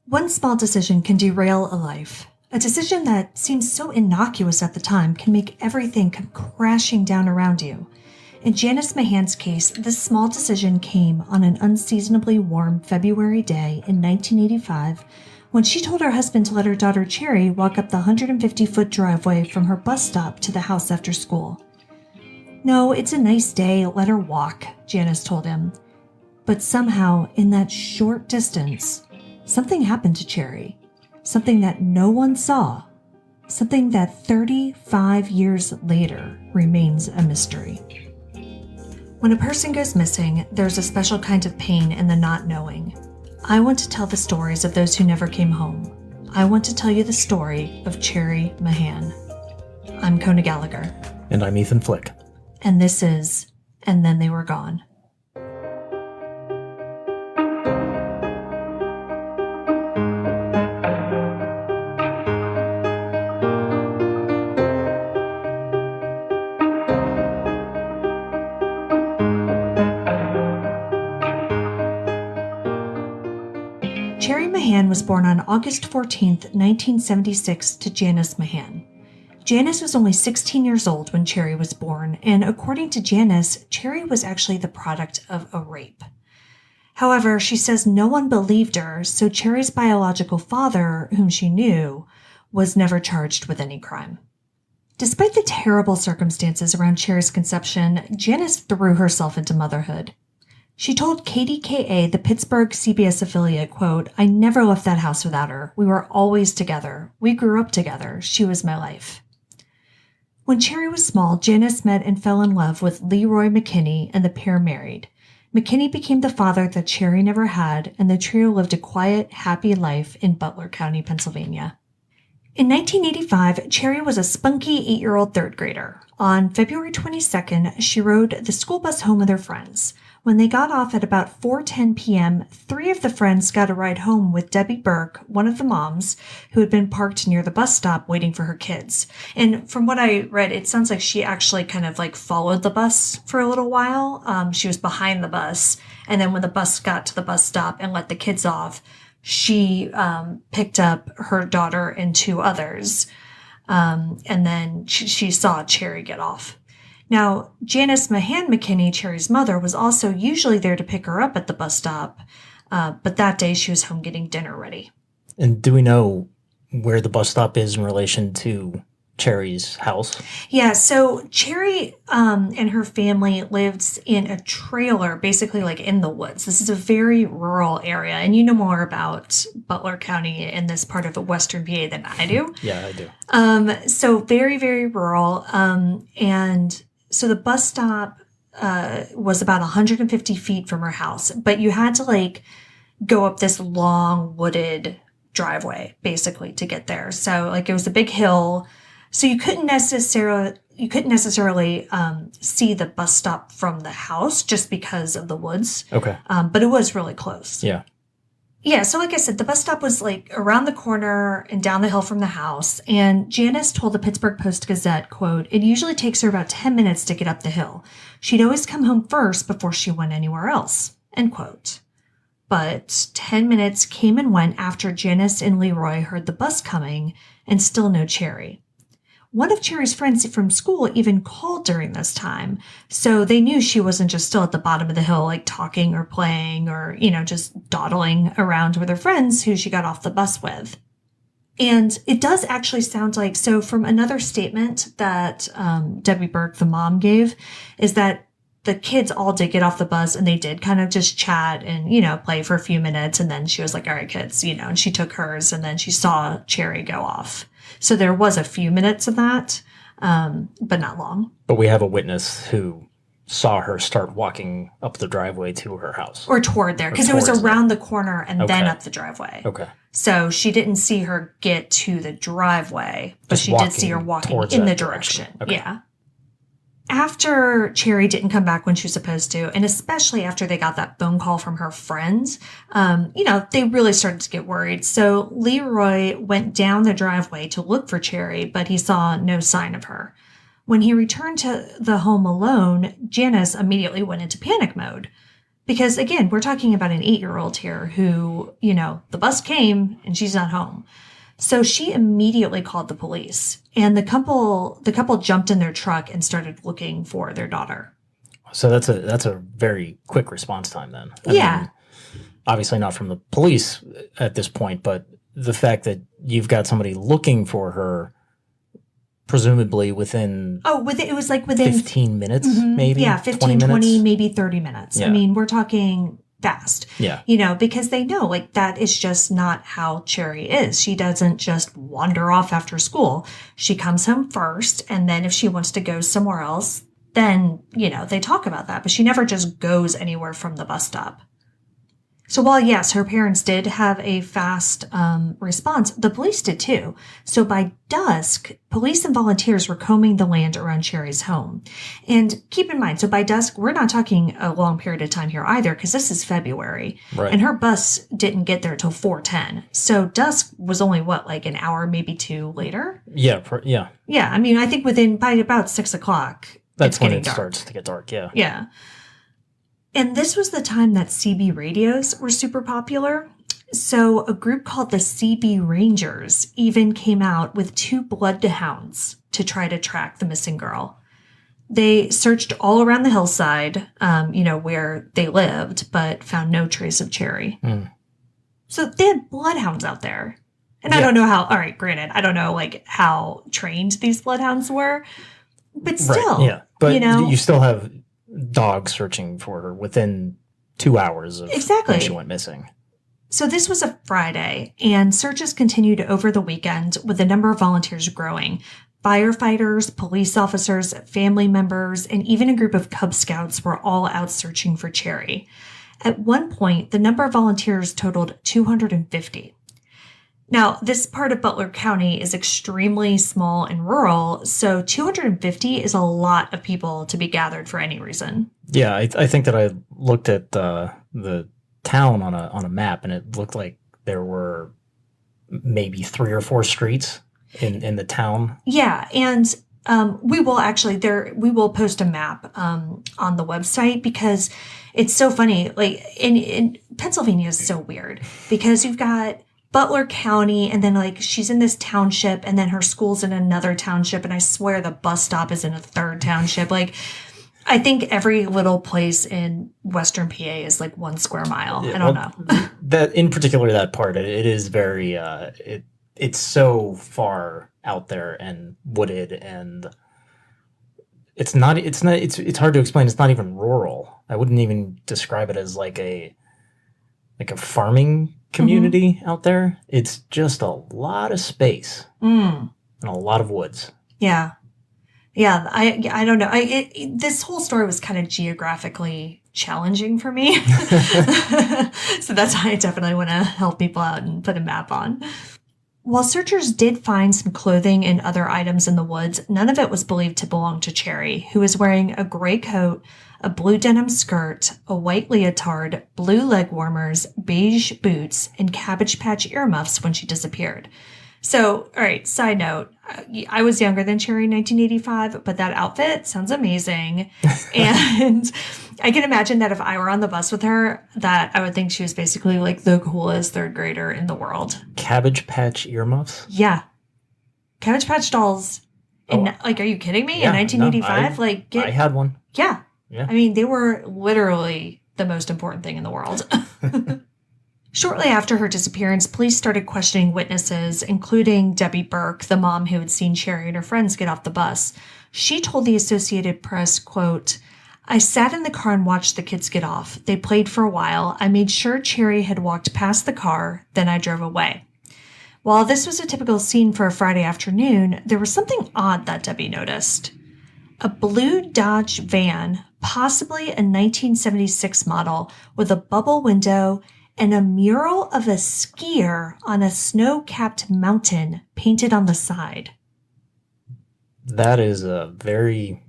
One small decision can derail a life. A decision that seems so innocuous at the time can make everything come crashing down around you. In Janice Mahan's case, this small decision came on an unseasonably warm February day in 1985 when she told her husband to let her daughter Cherrie walk up the 150-foot driveway from her bus stop to the house after school. "No, it's a nice day, let her walk," Janice told him. But somehow, in that short distance, something happened to Cherrie. Something that no one saw. Something that 35 years later remains a mystery. When a person goes missing, there's a special kind of pain in the not knowing. I want to tell the stories of those who never came home. I want to tell you the story of Cherrie Mahan. I'm Kona Gallagher. And I'm Ethan Flick. And this is And Then They Were Gone. Cherrie Mahan was born on August 14, 1976, to Janice Mahan. Janice was only 16 years old when Cherrie was born, and according to Janice, Cherrie was actually the product of a rape. However, she says no one believed her, so Cherrie's biological father, whom she knew, was never charged with any crime. Despite the terrible circumstances around Cherrie's conception, Janice threw herself into motherhood. She told KDKA, the Pittsburgh CBS affiliate, quote, "I never left that house without her. We were always together. We grew up together. She was my life." When Cherrie was small, Janice met and fell in love with Leroy McKinney, and the pair married. McKinney became the father that Cherrie never had, and the trio lived a quiet, happy life in Butler County, Pennsylvania. In 1985, Cherrie was a spunky 8-year-old third grader. On February 22nd, she rode the school bus home with her friends. When they got off at about 4:10 p.m., 3 of the friends got a ride home with Debbie Burke, one of the moms, who had been parked near the bus stop waiting for her kids. And from what I read, it sounds like she actually kind of like followed the bus for a little while. She was behind the bus. And then when the bus got to the bus stop and let the kids off, she picked up her daughter and 2 others. And then she saw Cherrie get off. Now, Janice Mahan McKinney, Cherrie's mother, was also usually there to pick her up at the bus stop, but that day she was home getting dinner ready. And do we know where the bus stop is in relation to Cherrie's house? Yeah, so Cherrie and her family lived in a trailer, basically like in the woods. This is a very rural area, and you know more about Butler County in this part of Western PA than I do. Yeah, I do. So very, very rural, and so the bus stop was about 150 feet from her house, but you had to like go up this long wooded driveway basically to get there. So like it was a big hill, so you couldn't necessarily see the bus stop from the house just because of the woods. Okay. But it was really close. Yeah. Yeah, so like I said, the bus stop was like around the corner and down the hill from the house. And Janice told the Pittsburgh Post-Gazette, quote, "It usually takes her about 10 minutes to get up the hill. She'd always come home first before she went anywhere else," end quote. But 10 minutes came and went after Janice and Leroy heard the bus coming and still no Cherrie. One of Cherrie's friends from school even called during this time, so they knew she wasn't just still at the bottom of the hill, like talking or playing or, just dawdling around with her friends who she got off the bus with. And it does actually sound like, so from another statement that Debbie Burke, the mom, gave, is that the kids all did get off the bus and they did kind of just chat and, play for a few minutes. And then she was like, "All right, kids," and she took hers and then she saw Cherrie go off. So there was a few minutes of that, but not long. But we have a witness who saw her start walking up the driveway to her house. Or toward there, because it was around the corner and then up the driveway. Okay. So she didn't see her get to the driveway, but she did see her walking in the direction. Okay. Yeah. After Cherrie didn't come back when she was supposed to, and especially after they got that phone call from her friends, they really started to get worried. So Leroy went down the driveway to look for Cherrie, but he saw no sign of her. When he returned to the home alone, Janice immediately went into panic mode. Because again, we're talking about an 8-year-old here who, the bus came and she's not home. So she immediately called the police, and the couple jumped in their truck and started looking for their daughter. So that's a very quick response time then. I mean, obviously not from the police at this point, but the fact that you've got somebody looking for her, presumably within it was like within 15 minutes, maybe? Yeah, 15, 20, maybe 30 minutes. Yeah. I mean, we're talking fast. Yeah. Because they know like that is just not how Cherrie is. She doesn't just wander off after school. She comes home first, and then if she wants to go somewhere else, then, they talk about that. But she never just goes anywhere from the bus stop. So while, yes, her parents did have a fast response, the police did too. So by dusk, police and volunteers were combing the land around Cherrie's home. And keep in mind, so by dusk, we're not talking a long period of time here either, because this is February. Right. And her bus didn't get there till 4:10. So dusk was only, like an hour, maybe 2 later? Yeah. Yeah, I mean, I think by about 6 o'clock, that's when it dark. starts to get dark, yeah. Yeah. And this was the time that CB radios were super popular. So a group called the CB Rangers even came out with 2 bloodhounds to try to track the missing girl. They searched all around the hillside, where they lived, but found no trace of Cherrie. So they had bloodhounds out there. And I don't know granted, I don't know like how trained these bloodhounds were, but still. Right, yeah. But you still have dogs searching for her within 2 hours of when she went missing. So this was a Friday, and searches continued over the weekend with the number of volunteers growing. Firefighters, police officers, family members, and even a group of Cub Scouts were all out searching for Cherrie. At one point, the number of volunteers totaled 250. Now, this part of Butler County is extremely small and rural, so 250 is a lot of people to be gathered for any reason. Yeah, I think that I looked at the town on a map, and it looked like there were maybe 3 or 4 streets in the town. Yeah, and we will post a map on the website, because it's so funny. Like in Pennsylvania is so weird, because you've got Butler County, and then like she's in this township, and then her school's in another township, and I swear the bus stop is in a third township. Like, I think every little place in Western PA is like 1 square mile. I don't know. That in particular, that part, it is very it's so far out there and wooded, and it's hard to explain. It's not even rural. I wouldn't even describe it as like a farming community out there. It's just a lot of space and a lot of woods. Yeah. I don't know. This whole story was kind of geographically challenging for me. So that's why I definitely want to help people out and put a map on. While searchers did find some clothing and other items in the woods, none of it was believed to belong to Cherrie, who was wearing a gray coat, a blue denim skirt, a white leotard, blue leg warmers, beige boots, and Cabbage Patch earmuffs when she disappeared. So, all right, side note, I was younger than Cherrie in 1985, but that outfit sounds amazing. And I can imagine that if I were on the bus with her, that I would think she was basically like the coolest 3rd grader in the world. Cabbage Patch earmuffs? Yeah. Cabbage Patch dolls. Like, are you kidding me? Yeah, In 1985? I had one. Yeah. I mean, they were literally the most important thing in the world. Shortly after her disappearance, police started questioning witnesses, including Debbie Burke, the mom who had seen Cherrie and her friends get off the bus. She told the Associated Press, quote, "I sat in the car and watched the kids get off. They played for a while. I made sure Cherrie had walked past the car, then I drove away." While this was a typical scene for a Friday afternoon, there was something odd that Debbie noticed. A blue Dodge van, possibly a 1976 model, with a bubble window and a mural of a skier on a snow-capped mountain painted on the side. That is a very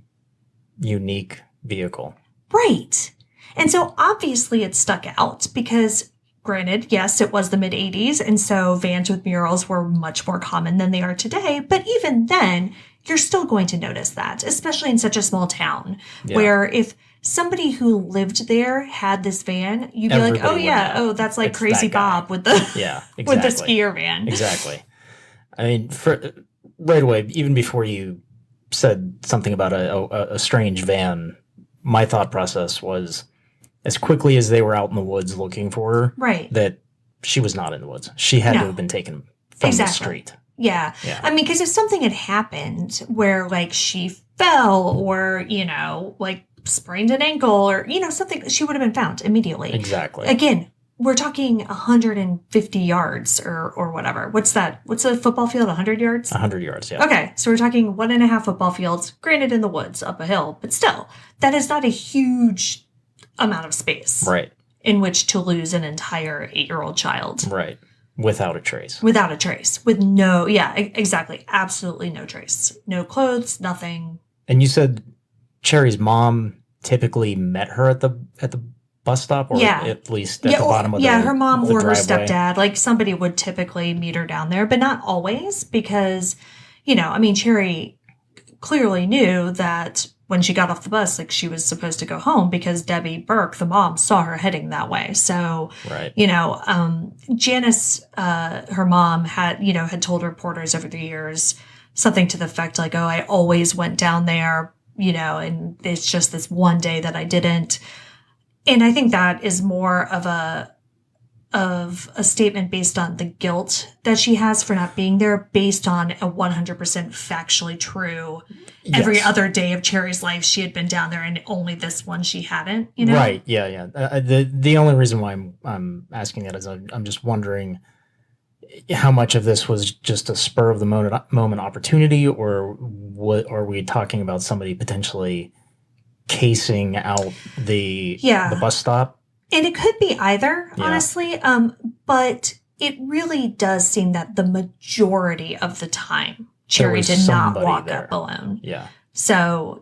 unique vehicle. Right. And so obviously it stuck out because, granted, yes, it was the mid-'80s, and so vans with murals were much more common than they are today. But even then, you're still going to notice that, especially in such a small town, where if somebody who lived there had this van, you'd be like, Everybody oh would yeah, know. oh that's like It's Crazy that guy. Bob with the Yeah, with the exactly. skier van. Exactly. I mean, right away, even before you said something about a strange van, my thought process was, as quickly as they were out in the woods looking for her, Right. that she was not in the woods. She had to have been taken from the street. Yeah. Yeah. I mean, because if something had happened where, like, she fell or, like, sprained an ankle or, something, she would have been found immediately. Exactly. Again, we're talking 150 yards or whatever. What's that? What's a football field? 100 yards? 100 yards, yeah. Okay, so we're talking 1.5 football fields, granted in the woods, up a hill, but still, that is not a huge amount of space. Right. In which to lose an entire 8-year-old child. Right. Without a trace. Without a trace. With no, exactly. Absolutely no trace. No clothes, nothing. And you said Cherrie's mom typically met her at the bus stop, or at least at the bottom of the her mom or her driveway? stepdad. Like, somebody would typically meet her down there, but not always because, Cherrie clearly knew that when she got off the bus, like, she was supposed to go home because Debbie Burke, the mom, saw her heading that way. So, right. Janice, her mom had told reporters over the years something to the effect like, oh, I always went down there, and it's just this one day that I didn't. And I think that is more of a statement based on the guilt that she has for not being there, based on a 100% factually true. Yes. Every other day of Cherrie's life, she had been down there, and only this one she hadn't. Right? Yeah. The only reason why I'm asking that is I'm just wondering how much of this was just a spur of the moment opportunity, or what are we talking about? Somebody potentially casing out the bus stop? And it could be either, honestly. But it really does seem that the majority of the time, Cherrie did not walk up alone. Yeah. So,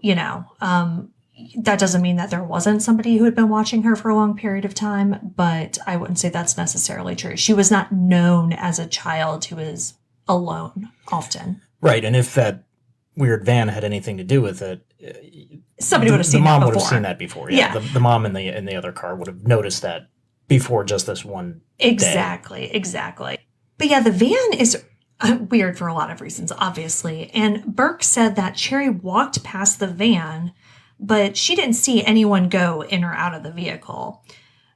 that doesn't mean that there wasn't somebody who had been watching her for a long period of time, but I wouldn't say that's necessarily true. She was not known as a child who is alone often. Right. And if that weird van had anything to do with it, somebody would have seen that before. The mom would have seen that before. Yeah. The mom in the other car would have noticed that before just this one day. Exactly. But yeah, the van is weird for a lot of reasons, obviously. And Burke said that Cherrie walked past the van, but she didn't see anyone go in or out of the vehicle.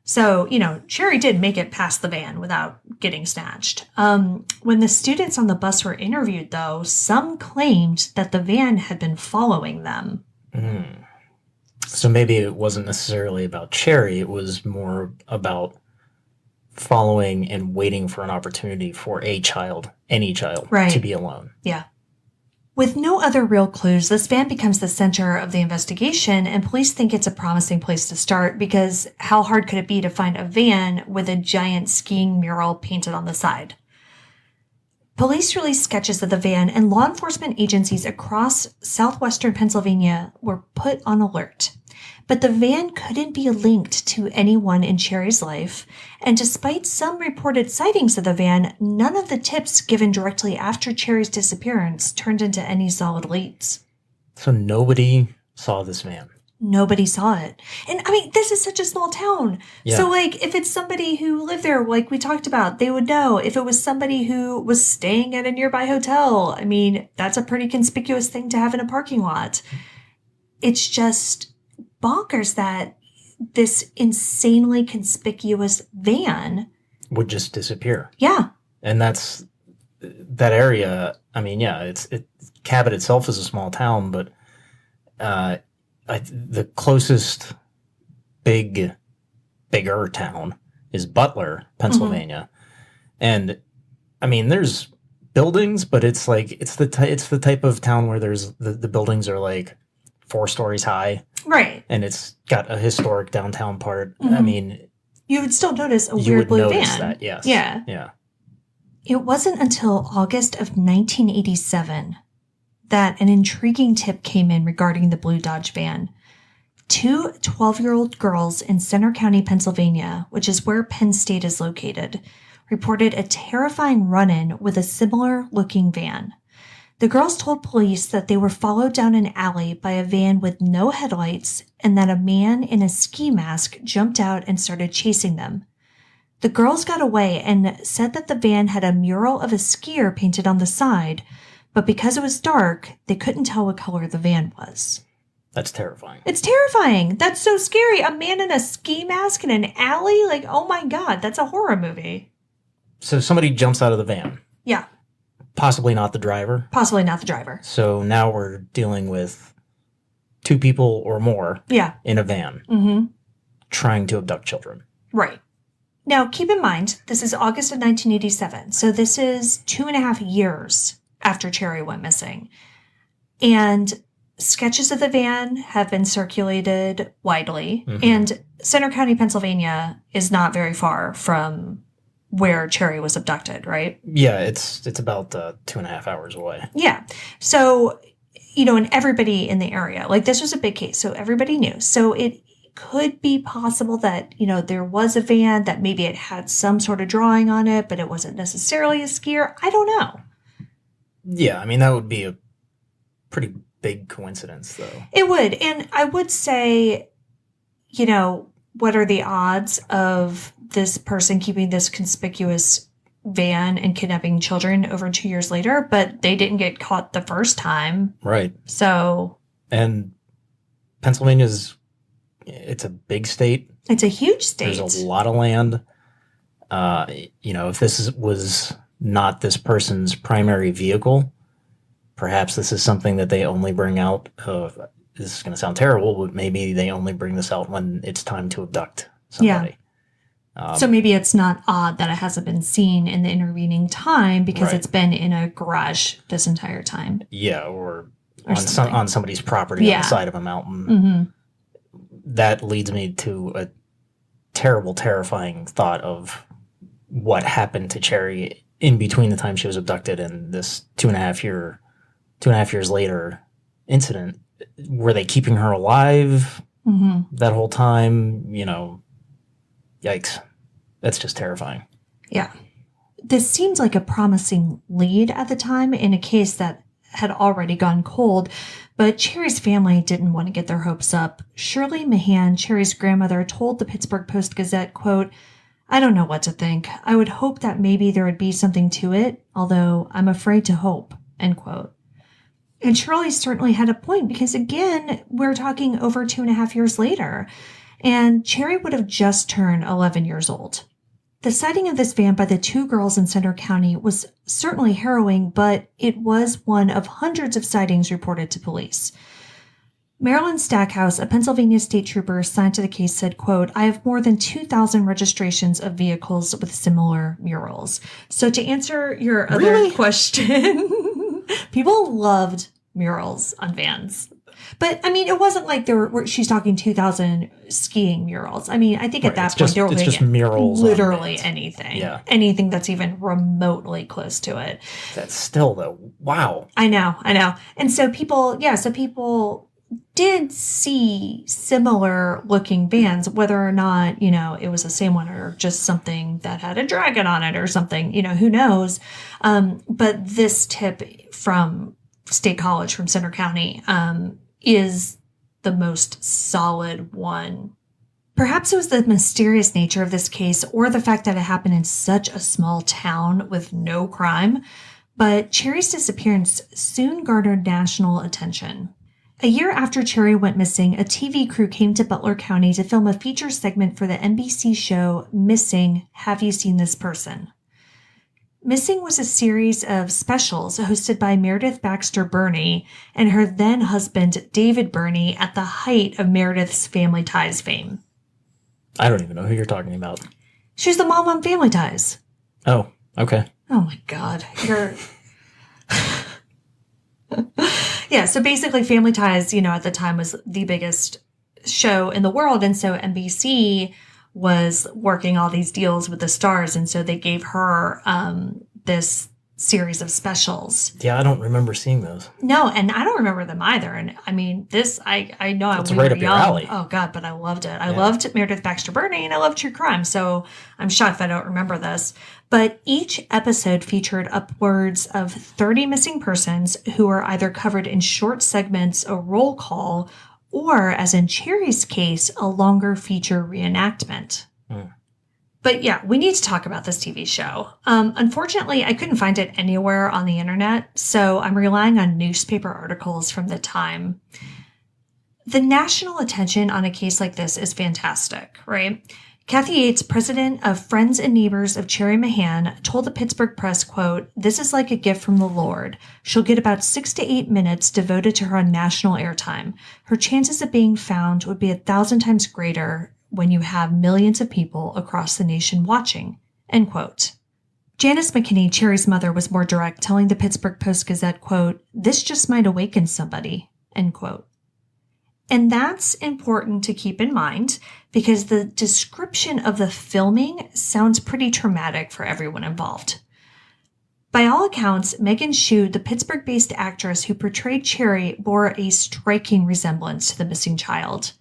So, Cherrie did make it past the van without getting snatched. When the students on the bus were interviewed, though, some claimed that the van had been following them. Mm. So maybe it wasn't necessarily about Cherrie. It was more about following and waiting for an opportunity for a child, any child, to be alone. Yeah. With no other real clues, this van becomes the center of the investigation, and police think it's a promising place to start because how hard could it be to find a van with a giant skiing mural painted on the side? Police released sketches of the van, and law enforcement agencies across southwestern Pennsylvania were put on alert. But the van couldn't be linked to anyone in Cherrie's life, and despite some reported sightings of the van, none of the tips given directly after Cherrie's disappearance turned into any solid leads. So nobody saw this van? Nobody saw it. And I mean, this is such a small town. Yeah. So like, if it's somebody who lived there, like we talked about, they would know. If it was somebody who was staying at a nearby hotel, I mean, that's a pretty conspicuous thing to have in a parking lot. It's just bonkers that this insanely conspicuous van would just disappear. Yeah. And that area, I mean, yeah, Cabot itself is a small town, but the closest bigger town is Butler, Pennsylvania. Mm-hmm. And I mean, there's buildings, but it's like it's the type of town where there's the buildings are like 4 stories high. Right. And it's got a historic downtown part. Mm-hmm. I mean, you would still notice a weird blue van. You would notice that, yes. Yeah. Yeah. It wasn't until August of 1987 that an intriguing tip came in regarding the blue Dodge van. 2 12-year-old girls in Center County, Pennsylvania, which is where Penn State is located, reported a terrifying run-in with a similar-looking van. The girls told police that they were followed down an alley by a van with no headlights and that a man in a ski mask jumped out and started chasing them. The girls got away and said that the van had a mural of a skier painted on the side, but because it was dark, they couldn't tell what color the van was. That's terrifying. It's terrifying. That's so scary. A man in a ski mask in an alley? Like, oh my God, that's a horror movie. So somebody jumps out of the van. Yeah. Possibly not the driver. Possibly not the driver. So now we're dealing with 2 people or more in a van trying to abduct children. Right. Now, keep in mind, this is August of 1987. So this is 2.5 years after Cherrie went missing. And sketches of the van have been circulated widely. And Center County, Pennsylvania is not very far from where Cherrie was abducted, right? Yeah, it's about 2.5 hours away. Yeah. So, and everybody in the area, like this was a big case, so everybody knew. So it could be possible that, there was a van that maybe it had some sort of drawing on it, but it wasn't necessarily a skier. I don't know. Yeah, I mean, that would be a pretty big coincidence, though. It would. And I would say, what are the odds of this person keeping this conspicuous van and kidnapping children over 2 years later? But they didn't get caught the first time. Right. So. And it's a big state. It's a huge state. There's a lot of land. If this was not this person's primary vehicle, perhaps this is something that they only bring out. This is going to sound terrible, but maybe they only bring this out when it's time to abduct somebody. Yeah. So maybe it's not odd that it hasn't been seen in the intervening time because it's been in a garage this entire time. Yeah, or on somebody's property on the side of a mountain. That leads me to a terrible, terrifying thought of what happened to Cherrie in between the time she was abducted and this 2.5 years later incident. Were they keeping her alive that whole time? Yikes. That's just terrifying. Yeah. This seems like a promising lead at the time in a case that had already gone cold, but Cherrie's family didn't want to get their hopes up. Cherrie Mahan, Cherrie's grandmother, told the Pittsburgh Post-Gazette, quote, "I don't know what to think. I would hope that maybe there would be something to it, although I'm afraid to hope," end quote. And Shirley certainly had a point because, again, we're talking over 2.5 years later, and Cherrie would have just turned 11 years old. The sighting of this van by the 2 girls in Center County was certainly harrowing, but it was one of hundreds of sightings reported to police. Marilyn Stackhouse, a Pennsylvania state trooper assigned to the case, said, quote, "I have more than 2,000 registrations of vehicles with similar murals." So to answer your other question, people loved murals on vans. But, I mean, it wasn't like she's talking 2,000 skiing murals. I mean, I think at that point, they were just murals. Literally anything. Yeah. Anything that's even remotely close to it. That's still, though, wow. I know. And so people did see similar looking vans, whether or not, it was the same one or just something that had a dragon on it or something, who knows. But this tip from State College, from Center County, is the most solid one. Perhaps it was the mysterious nature of this case or the fact that it happened in such a small town with no crime, but Cherrie's disappearance soon garnered national attention. A year after Cherrie went missing, a TV crew came to Butler County to film a feature segment for the NBC show Missing, Have You Seen This Person? Missing was a series of specials hosted by Meredith Baxter Birney and her then husband, David Birney, at the height of Meredith's Family Ties fame. I don't even know who you're talking about. She's the mom on Family Ties. Oh, okay. Oh my God. Yeah, so basically Family Ties, at the time was the biggest show in the world. And so NBC was working all these deals with the stars. And so they gave her this series of specials. Yeah, I don't remember seeing those. No, and I don't remember them either. And I mean, I know it's right up your alley. Oh God, but I loved it. I loved Meredith Baxter Birney and I loved true crime. So I'm shocked that I don't remember this. But each episode featured upwards of 30 missing persons who were either covered in short segments, a roll call, or, as in Cherrie's case, a longer feature reenactment. But yeah, we need to talk about this TV show. Unfortunately, I couldn't find it anywhere on the internet, so I'm relying on newspaper articles from the time. The national attention on a case like this is fantastic, right? Kathy Yates, president of Friends and Neighbors of Cherrie Mahan, told the Pittsburgh Press, quote, "This is like a gift from the Lord. She'll get about 6 to 8 minutes devoted to her on national airtime. Her chances of being found would be 1,000 times greater when you have millions of people across the nation watching," end quote. Janice McKinney, Cherrie's mother, was more direct, telling the Pittsburgh Post-Gazette, quote, "This just might awaken somebody," end quote. And that's important to keep in mind because the description of the filming sounds pretty traumatic for everyone involved. By all accounts, Megan Shue, the Pittsburgh-based actress who portrayed Cherrie, bore a striking resemblance to the missing child.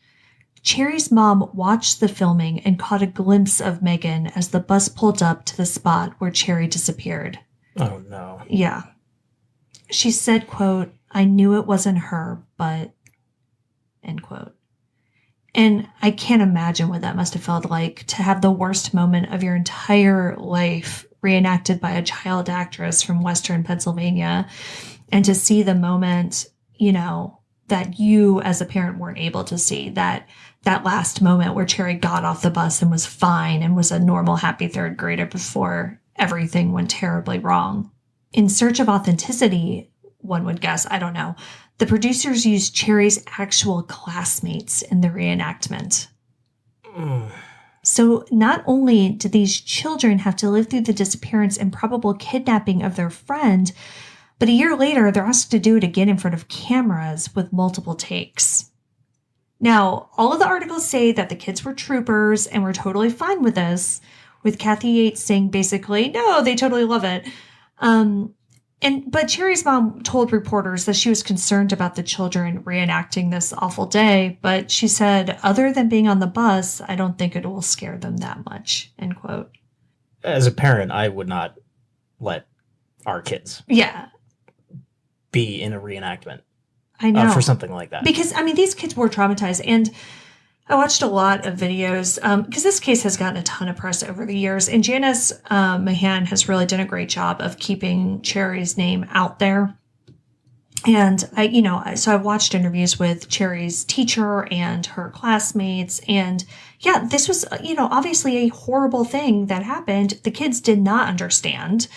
Cherrie's mom watched the filming and caught a glimpse of Megan as the bus pulled up to the spot where Cherrie disappeared. Oh, no. Yeah. She said, quote, "I knew it wasn't her, but," end quote. And I can't imagine what that must have felt like to have the worst moment of your entire life reenacted by a child actress from Western Pennsylvania, and to see the moment, that you as a parent weren't able to see, that last moment where Cherrie got off the bus and was fine and was a normal, happy third grader before everything went terribly wrong. In search of authenticity, one would guess, I don't know, the producers used Cherrie's actual classmates in the reenactment. So not only did these children have to live through the disappearance and probable kidnapping of their friend, but a year later, they're asked to do it again in front of cameras with multiple takes. Now, all of the articles say that the kids were troopers and were totally fine with this, with Kathy Yates saying basically, no, they totally love it. But Cherrie's mom told reporters that she was concerned about the children reenacting this awful day, but she said, other than being on the bus, I don't think it will scare them that much, end quote. As a parent, I would not let our kids be in a reenactment. I know. For something like that. Because, these kids were traumatized. And I watched a lot of videos because this case has gotten a ton of press over the years. And Janice Mahan has really done a great job of keeping Cherrie's name out there. And, so I watched interviews with Cherrie's teacher and her classmates. And, this was, obviously a horrible thing that happened. The kids did not understand.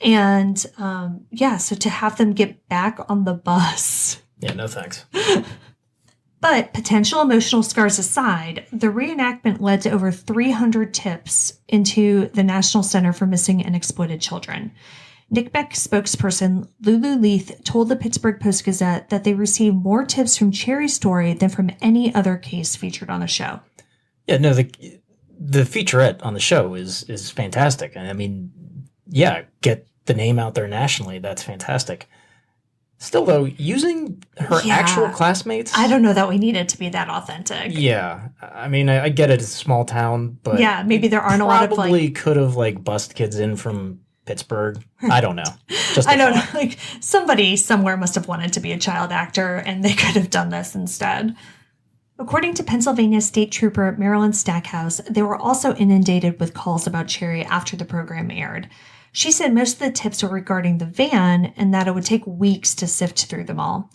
And, so to have them get back on the bus. Yeah, no thanks. But potential emotional scars aside, the reenactment led to over 300 tips into the National Center for Missing and Exploited Children. NCMEC spokesperson Lulu Leith told the Pittsburgh Post-Gazette that they received more tips from Cherrie's story than from any other case featured on the show. Yeah, no, the featurette on the show is fantastic. And get the name out there nationally. That's fantastic. Still, though, using her actual classmates... I don't know that we need it to be that authentic. Yeah. I get it. It's a small town, but... Yeah, maybe there aren't a lot of, Probably could have, bussed kids in from Pittsburgh. I don't know. I don't know. Somebody somewhere must have wanted to be a child actor, and they could have done this instead. According to Pennsylvania State Trooper Marilyn Stackhouse, they were also inundated with calls about Cherrie after the program aired. She said most of the tips were regarding the van and that it would take weeks to sift through them all.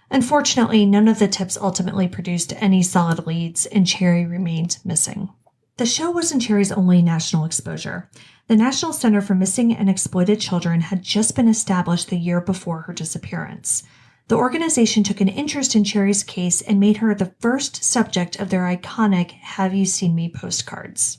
Unfortunately, none of the tips ultimately produced any solid leads, and Cherrie remained missing. The show wasn't Cherrie's only national exposure. The National Center for Missing and Exploited Children had just been established the year before her disappearance. The organization took an interest in Cherrie's case and made her the first subject of their iconic Have You Seen Me postcards.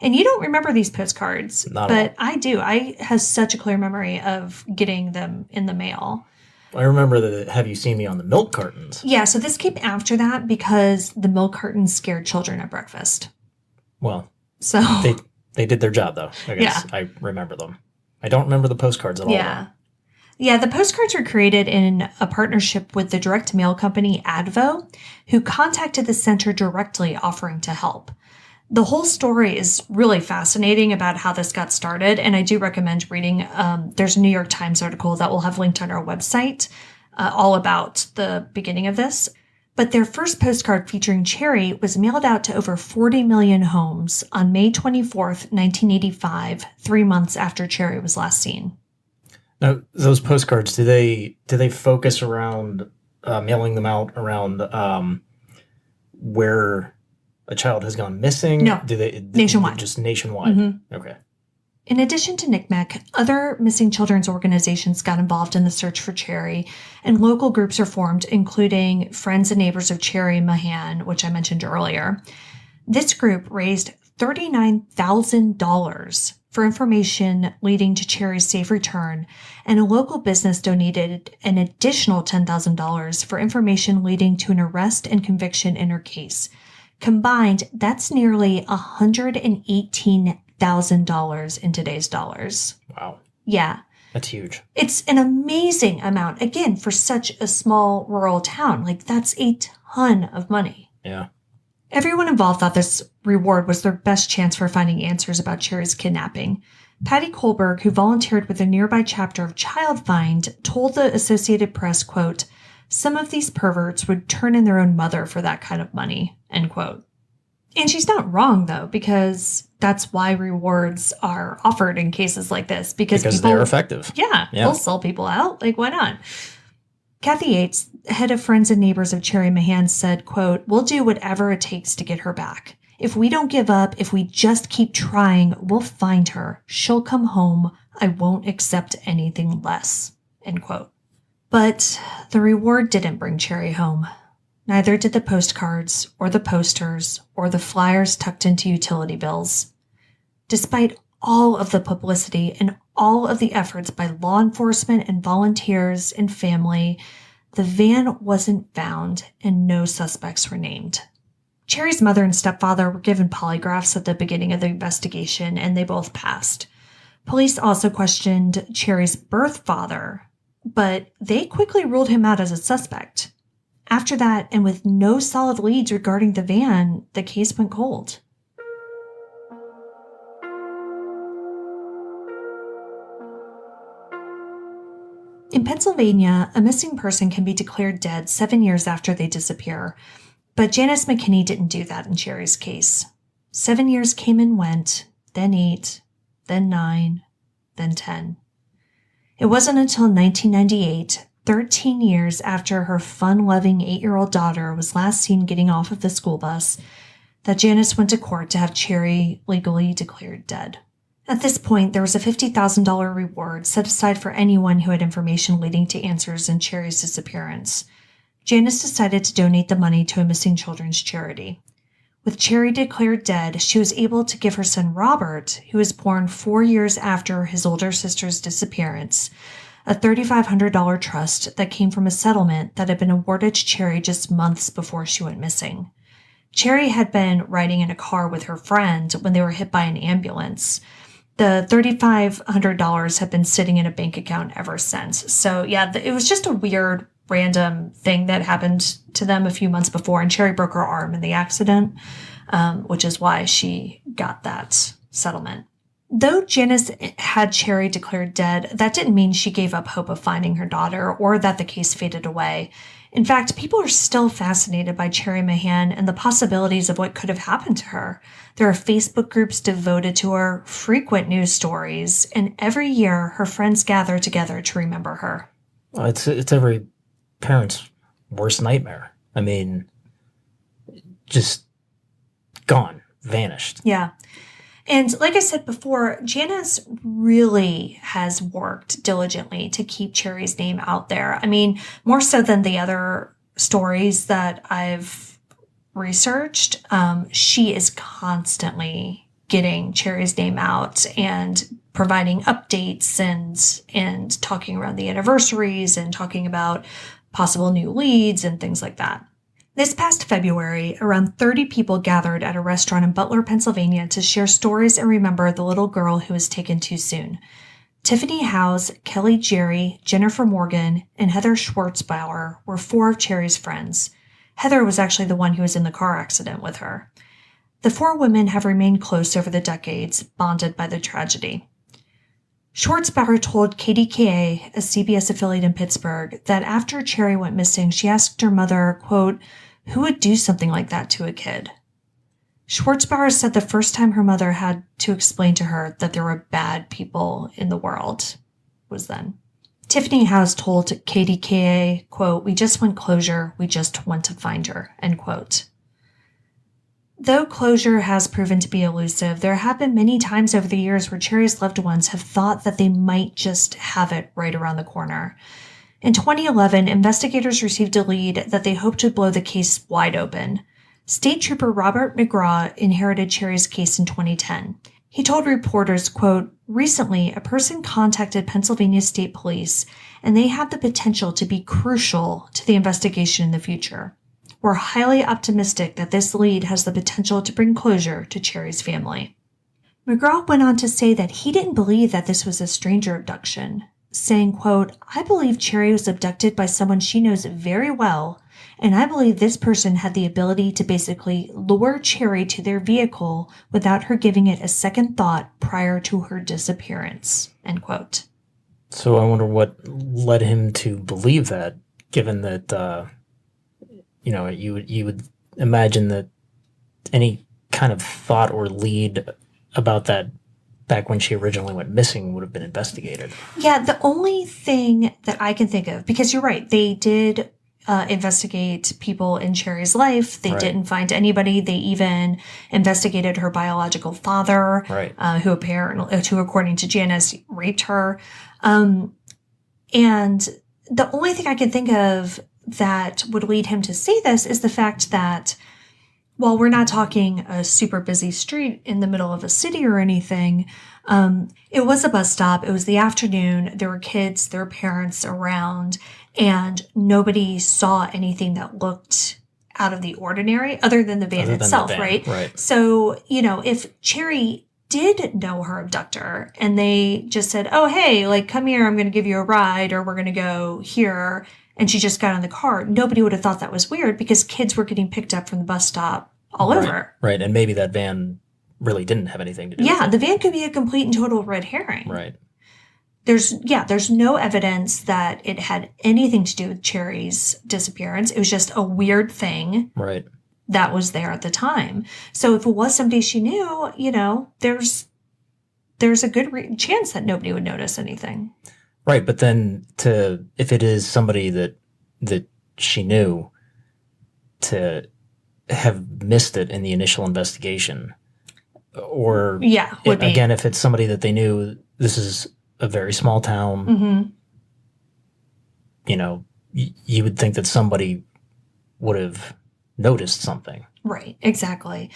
And you don't remember these postcards, but I do. I have such a clear memory of getting them in the mail. I remember the Have You Seen Me on the milk cartons. Yeah, so this came after that because the milk cartons scared children at breakfast. Well, so they did their job, though. I guess I remember them. I don't remember the postcards at all. Yeah, the postcards were created in a partnership with the direct mail company ATTWG, who contacted the center directly offering to help. The whole story is really fascinating about how this got started, and I do recommend reading. There's a New York Times article that we'll have linked on our website all about the beginning of this. But their first postcard featuring Cherrie was mailed out to over 40 million homes on May 24th, 1985, 3 months after Cherrie was last seen. Now, those postcards, do they focus around mailing them out around where a child has gone missing? No. Do they Nationwide. Just nationwide? Mm-hmm. Okay. In addition to NCMEC, other missing children's organizations got involved in the search for Cherrie, and local groups are formed, including Friends and Neighbors of Cherrie Mahan, which I mentioned earlier. This group raised $39,000 for information leading to Cherrie's safe return, and a local business donated an additional $10,000 for information leading to an arrest and conviction in her case. Combined, that's nearly $118,000 in today's dollars. Wow. Yeah. That's huge. It's an amazing amount. Again, for such a small rural town, like that's a ton of money. Yeah. Everyone involved thought this reward was their best chance for finding answers about Cherrie's kidnapping. Patty Kohlberg, who volunteered with a nearby chapter of Child Find, told the Associated Press, quote, "Some of these perverts would turn in their own mother for that kind of money," end quote. And she's not wrong, though, because that's why rewards are offered in cases like this. Because people, they're effective. Yeah, they'll sell people out. Like, why not? Kathy Yates, head of Friends and Neighbors of Cherrie Mahan, said, quote, "We'll do whatever it takes to get her back. If we don't give up, if we just keep trying, we'll find her. She'll come home. I won't accept anything less," end quote. But the reward didn't bring Cherrie home. Neither did the postcards or the posters or the flyers tucked into utility bills. Despite all of the publicity and all of the efforts by law enforcement and volunteers and family, the van wasn't found and no suspects were named. Cherrie's mother and stepfather were given polygraphs at the beginning of the investigation, and they both passed. Police also questioned Cherrie's birth father, but they quickly ruled him out as a suspect. After that, and with no solid leads regarding the van, the case went cold. In Pennsylvania, a missing person can be declared dead 7 years after they disappear, but Janice McKinney didn't do that in Cherrie's case. 7 years came and went, then 8, then 9, then 10. It wasn't until 1998, 13 years after her fun-loving 8-year-old daughter was last seen getting off of the school bus, that Janice went to court to have Cherrie legally declared dead. At this point, there was a $50,000 reward set aside for anyone who had information leading to answers in Cherrie's disappearance. Janice decided to donate the money to a missing children's charity. With Cherrie declared dead, she was able to give her son Robert, who was born 4 years after his older sister's disappearance, a $3,500 trust that came from a settlement that had been awarded to Cherrie just months before she went missing. Cherrie had been riding in a car with her friend when they were hit by an ambulance. The $3,500 had been sitting in a bank account ever since. So yeah, it was just a weird, random thing that happened to them a few months before, and Cherrie broke her arm in the accident, which is why she got that settlement. Though Janice had Cherrie declared dead, that didn't mean she gave up hope of finding her daughter or that the case faded away. In fact, people are still fascinated by Cherrie Mahan and the possibilities of what could have happened to her. There are Facebook groups devoted to her, frequent news stories, and every year her friends gather together to remember her. Well, it's every parent's worst nightmare. I mean, just gone, vanished. Yeah. And like I said before, Janice really has worked diligently to keep Cherrie's name out there. I mean, more so than the other stories that I've researched, she is constantly getting Cherrie's name out and providing updates and talking around the anniversaries and talking about possible new leads and things like that. This past February, around 30 people gathered at a restaurant in Butler, Pennsylvania to share stories and remember the little girl who was taken too soon. Tiffany Howes, Kelly Jerry, Jennifer Morgan, and Heather Schwartzbauer were 4 of Cherrie's friends. Heather was actually the one who was in the car accident with her. The four women have remained close over the decades, bonded by the tragedy. Schwartzbauer told KDKA, a CBS affiliate in Pittsburgh, that after Cherrie went missing, she asked her mother, quote, "Who would do something like that to a kid?" Schwartzbauer said the first time her mother had to explain to her that there were bad people in the world was then. Tiffany House told KDKA, quote, "We just want closure. We just want to find her," end quote. Though closure has proven to be elusive, there have been many times over the years where Cherrie's loved ones have thought that they might just have it right around the corner. In 2011, investigators received a lead that they hoped to blow the case wide open. State Trooper Robert McGraw inherited Cherrie's case in 2010. He told reporters, quote, "Recently, a person contacted Pennsylvania State Police, and they have the potential to be crucial to the investigation in the future. We're highly optimistic that this lead has the potential to bring closure to Cherrie's family." McGraw went on to say that he didn't believe that this was a stranger abduction, saying, quote, "I believe Cherrie was abducted by someone she knows very well, and I believe this person had the ability to basically lure Cherrie to their vehicle without her giving it a second thought prior to her disappearance," end quote. So I wonder what led him to believe that, given that, you would imagine that any kind of thought or lead about that back when she originally went missing would have been investigated. Yeah, the only thing that I can think of, because you're right, they did investigate people in Cherrie's life. They didn't find anybody. They even investigated her biological father, who according to Janice, raped her. And the only thing I can think of that would lead him to say this is the fact that while we're not talking a super busy street in the middle of a city or anything, it was a bus stop. It was the afternoon. There were kids, there were parents around, and nobody saw anything that looked out of the ordinary other than the van itself, right? So, if Cherrie did know her abductor and they just said, "Oh, hey, like, come here, I'm going to give you a ride, or we're going to go here," and she just got in the car, nobody would have thought that was weird because kids were getting picked up from the bus stop all over. Right, and maybe that van really didn't have anything to do with it. Yeah, the van could be a complete and total red herring. Right. There's no evidence that it had anything to do with Cherrie's disappearance. It was just a weird thing. Right. That was there at the time. So if it was somebody she knew, there's a good chance that nobody would notice anything. Right, but then if it is somebody that she knew, to have missed it in the initial investigation, or again, if it's somebody that they knew, this is a very small town, you would think that somebody would have noticed something. Right, exactly.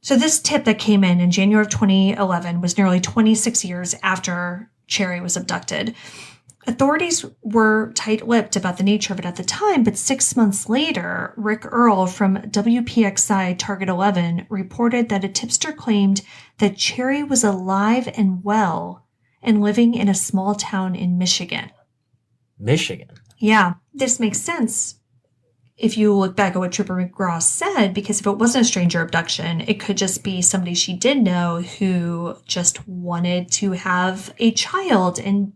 So this tip that came in January of 2011 was nearly 26 years after Cherrie was abducted. Authorities were tight-lipped about the nature of it at the time, but 6 months later, Rick Earl from WPXI Target 11 reported that a tipster claimed that Cherrie was alive and well and living in a small town in Michigan. Michigan? Yeah, this makes sense if you look back at what Trooper McGraw said, because if it wasn't a stranger abduction, it could just be somebody she did know who just wanted to have a child and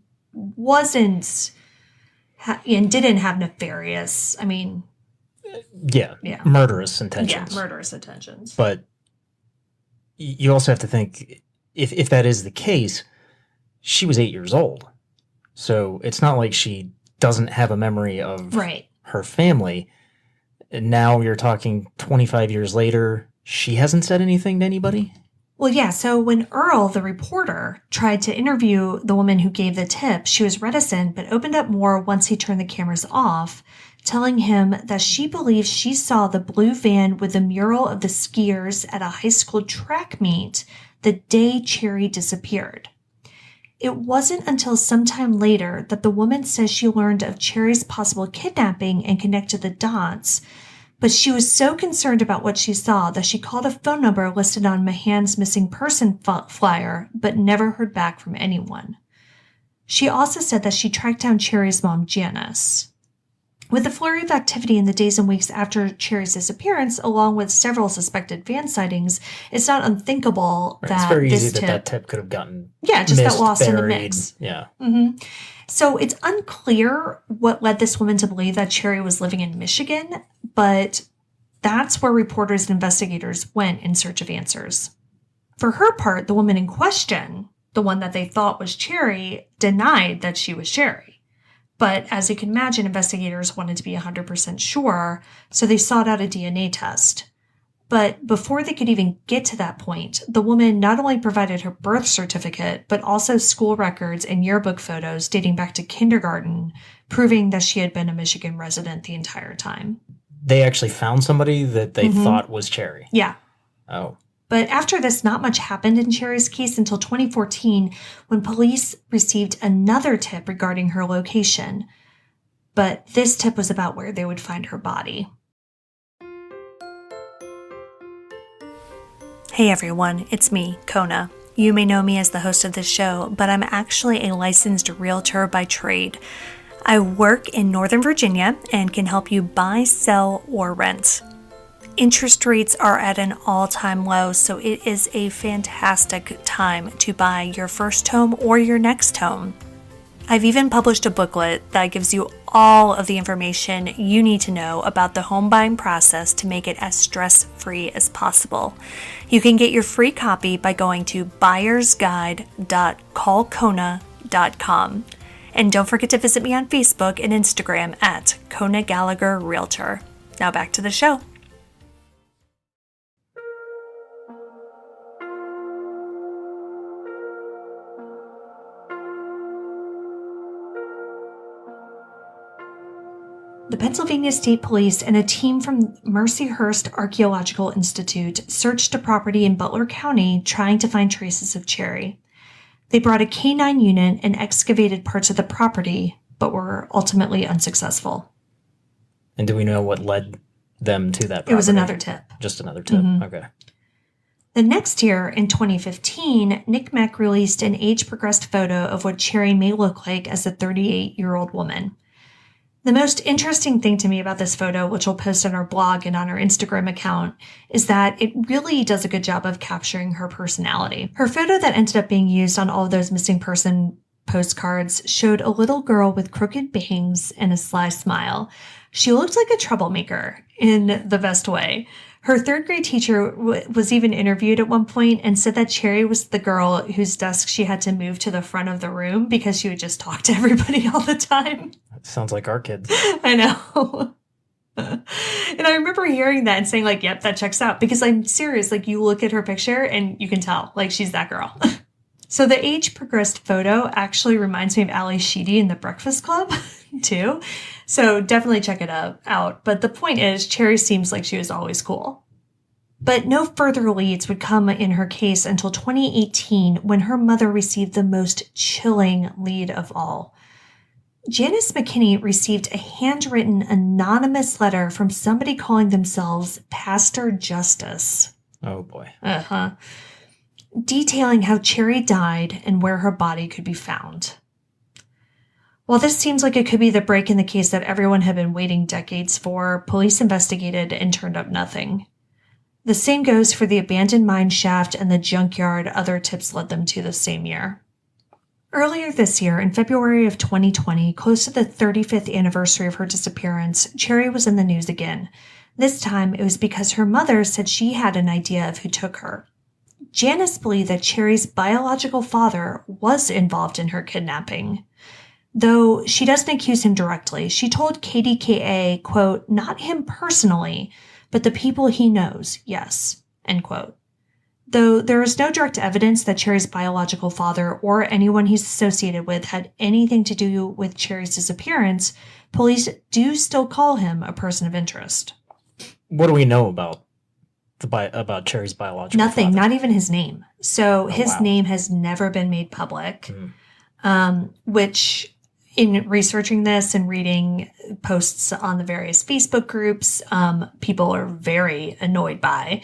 didn't have nefarious, murderous intentions. Yeah, murderous intentions. But you also have to think, if that is the case, she was 8 years old. So it's not like she doesn't have a memory of her family. And now you're talking 25 years later, she hasn't said anything to anybody? Well, yeah. So when Earl, the reporter, tried to interview the woman who gave the tip, she was reticent, but opened up more once he turned the cameras off, telling him that she believes she saw the blue van with the mural of the skiers at a high school track meet the day Cherrie disappeared. It wasn't until sometime later that the woman says she learned of Cherrie's possible kidnapping and connected the dots, but she was so concerned about what she saw that she called a phone number listed on Mahan's missing person flyer, but never heard back from anyone. She also said that she tracked down Cherrie's mom, Janice. With the flurry of activity in the days and weeks after Cherrie's disappearance, along with several suspected van sightings, it's not unthinkable that it's very this easy tip... that tip could have gotten just got lost buried. in the mix. Yeah. Mm-hmm. So it's unclear what led this woman to believe that Cherrie was living in Michigan, but that's where reporters and investigators went in search of answers. For her part, the woman in question, the one that they thought was Cherrie, denied that she was Cherrie. But as you can imagine, investigators wanted to be 100% sure, so they sought out a DNA test. But before they could even get to that point, the woman not only provided her birth certificate, but also school records and yearbook photos dating back to kindergarten, proving that she had been a Michigan resident the entire time. They actually found somebody that they thought was Cherrie? Yeah. Oh. But after this, not much happened in Cherrie's case until 2014, when police received another tip regarding her location. But this tip was about where they would find her body. Hey everyone, it's me, Kona. You may know me as the host of this show, but I'm actually a licensed realtor by trade. I work in Northern Virginia and can help you buy, sell, or rent. Interest rates are at an all-time low, so it is a fantastic time to buy your first home or your next home. I've even published a booklet that gives you all of the information you need to know about the home buying process to make it as stress-free as possible. You can get your free copy by going to buyersguide.callkona.com. And don't forget to visit me on Facebook and Instagram at Kona Gallagher Realtor. Now back to the show. The Pennsylvania State Police and a team from Mercyhurst Archaeological Institute searched a property in Butler County trying to find traces of Cherrie. They brought a K-9 unit and excavated parts of the property, but were ultimately unsuccessful. And do we know what led them to that property? It was another tip. Just another tip. Mm-hmm. Okay. The next year, in 2015, NCMEC released an age-progressed photo of what Cherrie may look like as a 38-year-old woman. The most interesting thing to me about this photo, which we'll post on our blog and on our Instagram account, is that it really does a good job of capturing her personality. Her photo that ended up being used on all of those missing person postcards showed a little girl with crooked bangs and a sly smile. She looked like a troublemaker in the best way. Her third grade teacher was even interviewed at one point and said that Cherrie was the girl whose desk she had to move to the front of the room because she would just talk to everybody all the time. Sounds like our kids. I know. And I remember hearing that and saying, like, yep, that checks out. Because I'm serious. Like, you look at her picture and you can tell, like, she's that girl. So the age-progressed photo actually reminds me of Ali Sheedy in The Breakfast Club, too. So definitely check it out. But the point is, Cherrie seems like she was always cool. But no further leads would come in her case until 2018, when her mother received the most chilling lead of all. Janice McKinney received a handwritten anonymous letter from somebody calling themselves Pastor Justice. Oh, boy. Detailing how Cherrie died and where her body could be found. While this seems like it could be the break in the case that everyone had been waiting decades for, police investigated and turned up nothing. The same goes for the abandoned mine shaft and the junkyard other tips led them to the same year. Earlier this year, in February of 2020, close to the 35th anniversary of her disappearance, Cherrie was in the news again. This time, it was because her mother said she had an idea of who took her. Janice believed that Cherrie's biological father was involved in her kidnapping. Though she doesn't accuse him directly, she told KDKA, quote, not him personally, but the people he knows, yes, end quote. Though there is no direct evidence that Cherrie's biological father or anyone he's associated with had anything to do with Cherrie's disappearance, police do still call him a person of interest. What do we know about Cherrie's biological Nothing, father? not even his name. So his wow. name has never been made public, which in researching this and reading posts on the various Facebook groups, people are very annoyed by,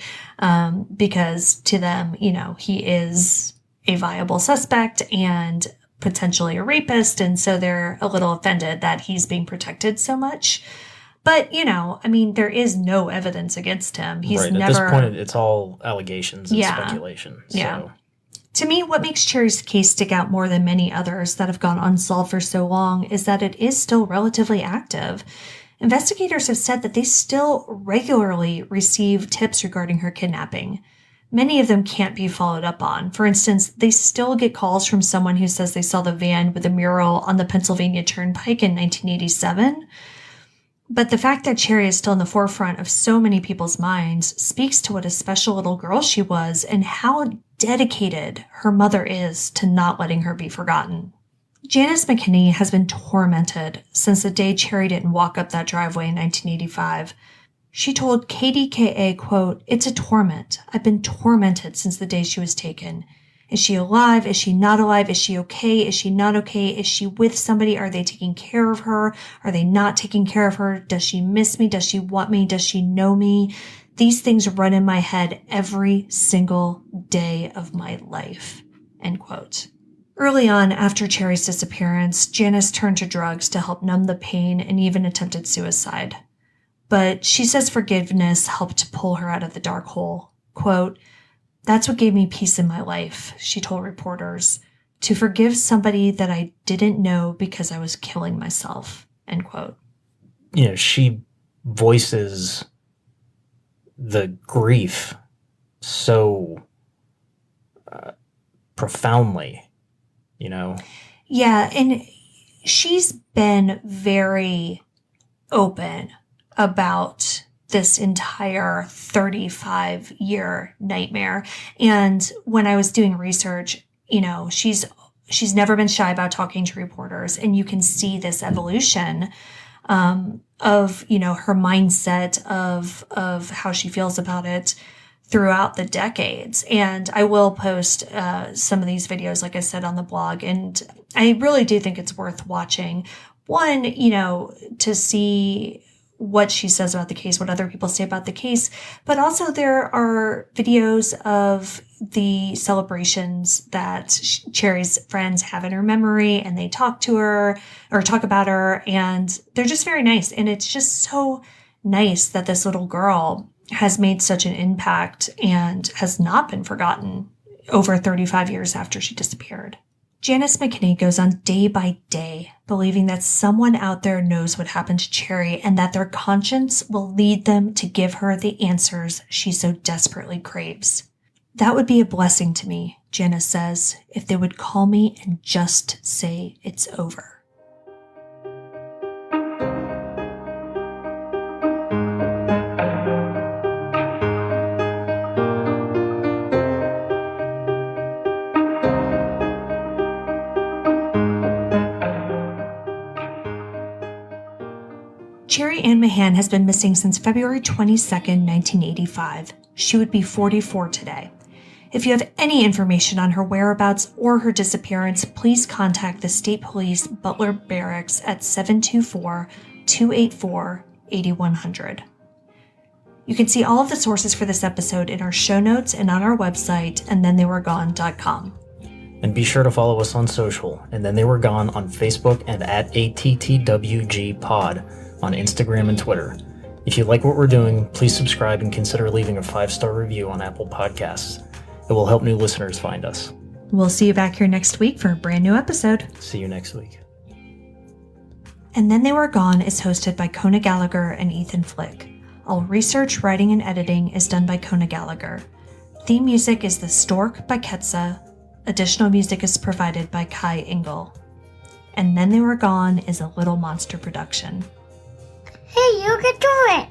because to them, he is a viable suspect and potentially a rapist, and so they're a little offended that he's being protected so much. But, there is no evidence against him. He's right. never... At this point, it's all allegations and speculation. So. Yeah. To me, what makes Cherrie's case stick out more than many others that have gone unsolved for so long is that it is still relatively active. Investigators have said that they still regularly receive tips regarding her kidnapping. Many of them can't be followed up on. For instance, they still get calls from someone who says they saw the van with a mural on the Pennsylvania Turnpike in 1987. But the fact that Cherrie is still in the forefront of so many people's minds speaks to what a special little girl she was and how dedicated her mother is to not letting her be forgotten. Janice McKinney has been tormented since the day Cherrie didn't walk up that driveway in 1985. She told KDKA, quote, "It's a torment. I've been tormented since the day she was taken. Is she alive? Is she not alive? Is she okay? Is she not okay? Is she with somebody? Are they taking care of her? Are they not taking care of her? Does she miss me? Does she want me? Does she know me? These things run in my head every single day of my life," end quote. Early on, after Cherrie's disappearance, Janice turned to drugs to help numb the pain and even attempted suicide. But she says forgiveness helped to pull her out of the dark hole. Quote, "That's what gave me peace in my life," she told reporters, "to forgive somebody that I didn't know because I was killing myself," end quote. She voices the grief so profoundly, Yeah, and she's been very open about this entire 35-year nightmare. And when I was doing research, she's never been shy about talking to reporters, and you can see this evolution of her mindset of how she feels about it throughout the decades. And I will post some of these videos, like I said, on the blog, and I really do think it's worth watching. One, to see what she says about the case, what other people say about the case, but also there are videos of the celebrations that Cherrie's friends have in her memory, and they talk to her or talk about her, and they're just very nice. And it's just so nice that this little girl has made such an impact and has not been forgotten over 35 years after she disappeared. Janice McKinney goes on day by day, believing that someone out there knows what happened to Cherrie and that their conscience will lead them to give her the answers she so desperately craves. "That would be a blessing to me," Janice says, "if they would call me and just say it's over." Cherrie Ann Mahan has been missing since February 22nd, 1985. She would be 44 today. If you have any information on her whereabouts or her disappearance, please contact the State Police Butler Barracks at 724-284-8100. You can see all of the sources for this episode in our show notes and on our website, andthentheyweregone.com. And be sure to follow us on social, And Then They Were Gone on Facebook and at ATTWG Pod on Instagram and Twitter. If you like what we're doing, please subscribe and consider leaving a 5-star review on Apple Podcasts. It will help new listeners find us. We'll see you back here next week for a brand new episode. See you next week. And Then They Were Gone is hosted by Kona Gallagher and Ethan Flick. All research, writing, and editing is done by Kona Gallagher. Theme music is The Stork by Ketsa. Additional music is provided by Kai Engel. And Then They Were Gone is a Little Monster production. Hey, you can do it!